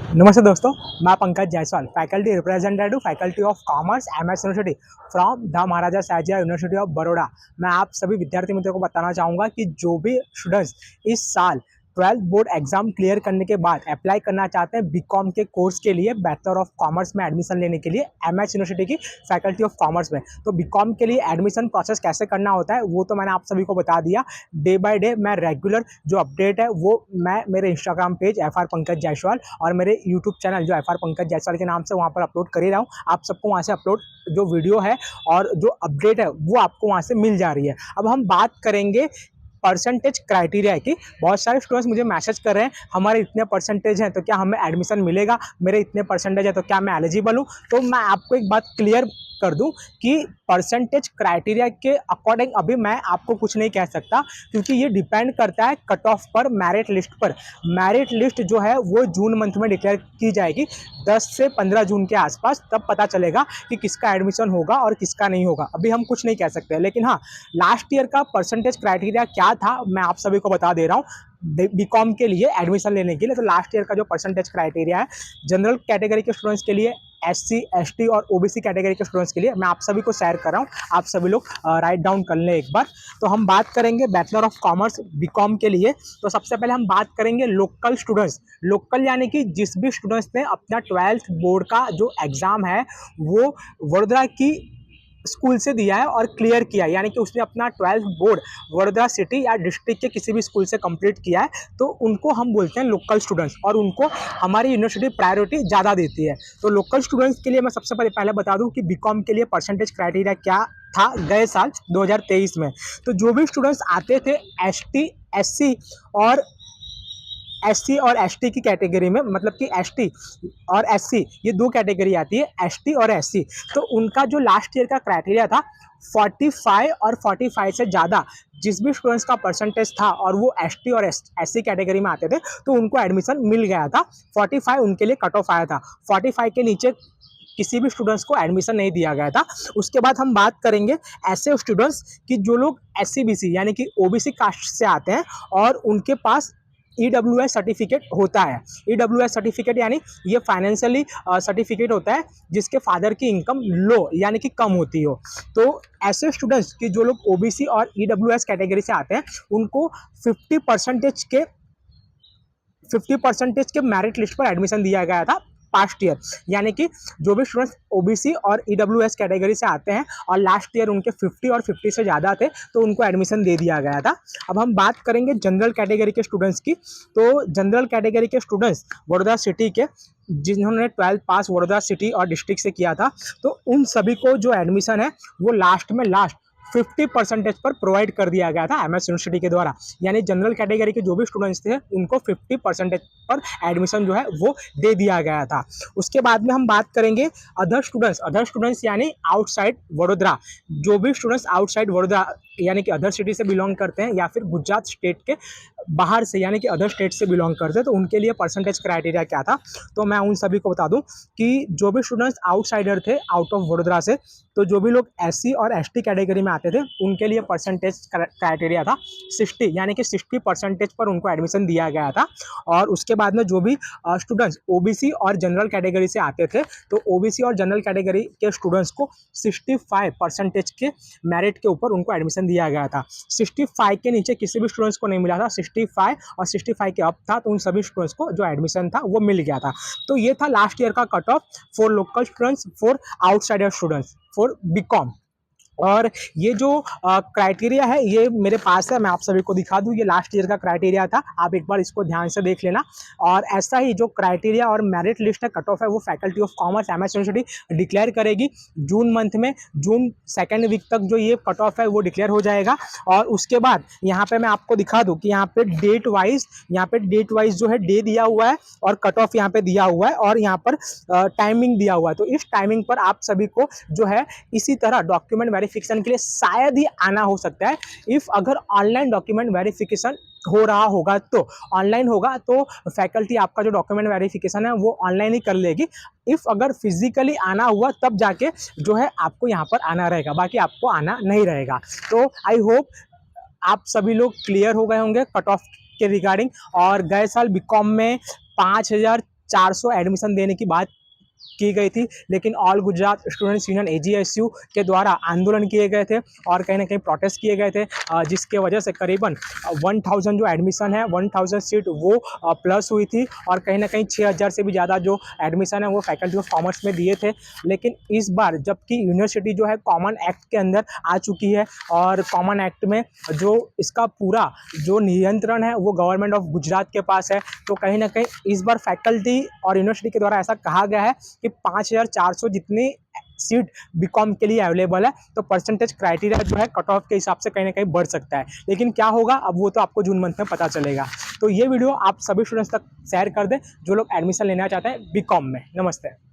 नमस्ते दोस्तों, मैं Pankaj Jaiswal, faculty representative faculty of commerce MS university from the Maharaja Sahibzada university of Baroda. मैं आप सभी विद्यार्थी मित्रों को बताना चाहूँगा कि जो भी स्टूडेंट्स इस साल 12th बोर्ड एग्जाम क्लियर करने के बाद अप्लाई करना चाहते हैं बीकॉम के कोर्स के लिए बैचलर ऑफ कॉमर्स में एडमिशन लेने के लिए एमएस यूनिवर्सिटी की फैकल्टी ऑफ कॉमर्स में, तो बीकॉम के लिए एडमिशन प्रोसेस कैसे करना होता है वो तो मैंने आप सभी को बता दिया। डे बाय डे मैं रेगुलर जो अपडेट है वो मैं मेरे Instagram page FR Pankaj Jaiswal और मेरे यूट्यूब चैनल जो FR पंकज जायसवाल के नाम से वहाँ पर अपलोड कर ही रहा हूँ। आप सबको वहाँ से अपलोड जो वीडियो है और जो अपडेट है वो आपको वहाँ से मिल जा रही है। अब हम बात करेंगे परसेंटेज क्राइटेरिया की। बहुत सारे स्टूडेंट्स मुझे मैसेज कर रहे हैं हमारे इतने परसेंटेज हैं तो क्या हमें एडमिशन मिलेगा, मेरे इतने परसेंटेज है तो क्या मैं एलिजिबल हूँ। तो मैं आपको एक बात क्लियर कर दूं कि परसेंटेज क्राइटेरिया के अकॉर्डिंग अभी मैं आपको कुछ नहीं कह सकता, क्योंकि ये डिपेंड करता है कट ऑफ पर, मेरिट लिस्ट पर। मेरिट लिस्ट जो है वो जून मंथ में डिक्लेयर की जाएगी, 10 से 15 जून के आसपास, तब पता चलेगा कि किसका एडमिशन होगा और किसका नहीं होगा। अभी हम कुछ नहीं कह सकते, लेकिन हाँ, लास्ट ईयर का परसेंटेज क्राइटेरिया क्या था मैं आप सभी को बता दे रहा हूँ बीकॉम के लिए एडमिशन लेने के लिए। तो लास्ट ईयर का जो परसेंटेज क्राइटेरिया है जनरल कैटेगरी के स्टूडेंट्स के लिए, SC ST और OBC कैटेगरी के स्टूडेंट्स के लिए मैं आप सभी को शेयर कर रहा हूँ, आप सभी लोग राइट डाउन कर लें एक बार। तो हम बात करेंगे बैचलर ऑफ कॉमर्स बीकॉम के लिए। तो सबसे पहले हम बात करेंगे लोकल स्टूडेंट्स। लोकल यानी कि जिस भी स्टूडेंट्स ने अपना 12th बोर्ड का जो एग्ज़ाम है वो वडोदरा की स्कूल से दिया है और क्लियर किया है, यानी कि उसने अपना 12th बोर्ड वडोदरा सिटी या डिस्ट्रिक्ट के किसी भी स्कूल से कंप्लीट किया है, तो उनको हम बोलते हैं लोकल स्टूडेंट्स और उनको हमारी यूनिवर्सिटी प्रायोरिटी ज़्यादा देती है। तो लोकल स्टूडेंट्स के लिए मैं सबसे पहले बता दूं कि बीकॉम के लिए परसेंटेज क्राइटेरिया क्या था गए साल 2023 में। तो जो भी स्टूडेंट्स आते थे ST SC और SC और ST की कैटेगरी में, मतलब कि ST और SC ये दो कैटेगरी आती है, ST और SC। तो उनका जो लास्ट ईयर का क्राइटेरिया था 45 और 45 से ज़्यादा जिस भी स्टूडेंट्स का परसेंटेज था और वो ST और SC कैटेगरी में आते थे तो उनको एडमिशन मिल गया था। 45 उनके लिए कट ऑफ आया था, 45 के नीचे किसी भी स्टूडेंट्स को एडमिशन नहीं दिया गया था। उसके बाद हम बात करेंगे ऐसे स्टूडेंट्स कि जो लोग SC BC यानी कि OBC कास्ट से आते हैं और उनके पास EWS सर्टिफिकेट होता है। EWS सर्टिफिकेट यानी ये फाइनेंशियली सर्टिफिकेट होता है जिसके फादर की इनकम लो यानी कि कम होती हो। तो ऐसे स्टूडेंट्स कि जो लोग OBC और EWS कैटेगरी से आते हैं उनको 50% के मेरिट लिस्ट पर एडमिशन दिया गया था पास्ट ईयर। यानी कि जो भी स्टूडेंट्स OBC और EWS कैटेगरी से आते हैं और लास्ट ईयर उनके 50 और 50 से ज़्यादा थे तो उनको एडमिशन दे दिया गया था। अब हम बात करेंगे जनरल कैटेगरी के स्टूडेंट्स की। तो जनरल कैटेगरी के स्टूडेंट्स वडोदरा सिटी के जिन्होंने 12th पास वडोदरा सिटी और डिस्ट्रिक्ट से किया था, तो उन सभी को जो एडमिशन है वो लास्ट 50% पर प्रोवाइड कर दिया गया था MS यूनिवर्सिटी के द्वारा। यानी जनरल कैटेगरी के जो भी स्टूडेंट्स थे उनको 50% पर एडमिशन जो है वो दे दिया गया था। उसके बाद में हम बात करेंगे अदर स्टूडेंट्स यानी आउटसाइड वडोदरा। जो भी स्टूडेंट्स आउटसाइड वडोदरा यानी कि अदर सिटी से बिलोंग करते हैं या फिर गुजरात स्टेट के बाहर से यानी कि अदर स्टेट से बिलोंग करते हैं, तो उनके लिए परसेंटेज क्राइटेरिया क्या था। तो मैं उन सभी को बता दूं कि जो भी स्टूडेंट्स आउटसाइडर थे आउट ऑफ वडोदरा से, तो जो भी लोग SC और ST कैटेगरी में आते थे उनके लिए परसेंटेज क्राइटेरिया था 60, यानी कि 60% पर उनको एडमिशन दिया गया था। और उसके बाद में जो भी स्टूडेंट्स OBC और जनरल कैटेगरी से आते थे तो OBC और जनरल कैटेगरी के स्टूडेंट्स को 65% के मेरिट के ऊपर उनको एडमिशन दिया गया था। 65 के नीचे किसी भी स्टूडेंट्स को नहीं मिला था, 65 और 65 के अप था, तो उन सभी स्टूडेंट्स को जो एडमिशन था वो मिल गया था। तो ये था लास्ट ईयर का cut off for local students, for outsider students, for BCom. और ये जो क्राइटेरिया है ये मेरे पास है, मैं आप सभी को दिखा दूं। ये लास्ट ईयर का क्राइटेरिया था, आप एक बार इसको ध्यान से देख लेना। और ऐसा ही जो क्राइटेरिया और मेरिट लिस्ट है, कट ऑफ है, वो faculty of commerce MS university declare करेगी जून मंथ में। जून 2nd वीक तक जो ये कट ऑफ है वो डिक्लेयर हो जाएगा। और उसके बाद यहाँ पे मैं आपको दिखा दूँ कि यहाँ पे डेट वाइज जो है डे दिया हुआ है और कट ऑफ यहाँ पे दिया हुआ है और यहाँ पर टाइमिंग दिया हुआ है। तो इस टाइमिंग पर आप सभी को जो है इसी तरह डॉक्यूमेंट वेरिफिकेशन के लिए शायद ही आना हो सकता है। इफ अगर ऑनलाइन डॉक्यूमेंट वेरिफिकेशन हो रहा होगा, तो ऑनलाइन होगा तो फैकल्टी आपका जो डॉक्यूमेंट वेरिफिकेशन है वो ऑनलाइन ही कर लेगी। इफ अगर फिजिकली आना हुआ तब जाके जो है आपको यहाँ पर आना रहेगा, बाकी आपको आना नहीं रहेगा। तो आई होप आप सभी लोग क्लियर हो गए होंगे कट ऑफ के रिगार्डिंग। और गए साल बीकॉम में 5,000 400 एडमिशन देने की बात की गई थी, लेकिन all Gujarat students union AGSU के द्वारा आंदोलन किए गए थे और कहीं ना कहीं प्रोटेस्ट किए गए थे, जिसके वजह से करीबन 1000 जो एडमिशन है 1000 सीट वो प्लस हुई थी और कहीं ना कहीं 6000 से भी ज़्यादा जो एडमिशन है वो फैकल्टी ऑफ कॉमर्स में दिए थे। लेकिन इस बार जबकि यूनिवर्सिटी जो है कॉमन एक्ट के अंदर आ चुकी है और कॉमन एक्ट में जो इसका पूरा जो नियंत्रण है वो गवर्नमेंट ऑफ गुजरात के पास है, तो कहीं ना कहीं इस बार फैकल्टी और यूनिवर्सिटी के द्वारा ऐसा कहा गया है कि 5400 जितनी सीट बीकॉम के लिए अवेलेबल है, तो परसेंटेज क्राइटेरिया जो है कट ऑफ के हिसाब से कहीं ना कहीं बढ़ सकता है। लेकिन क्या होगा अब वो तो आपको जून मंथ में पता चलेगा। तो ये वीडियो आप सभी स्टूडेंट्स तक शेयर कर दें जो लोग एडमिशन लेना चाहते हैं बीकॉम में। नमस्ते।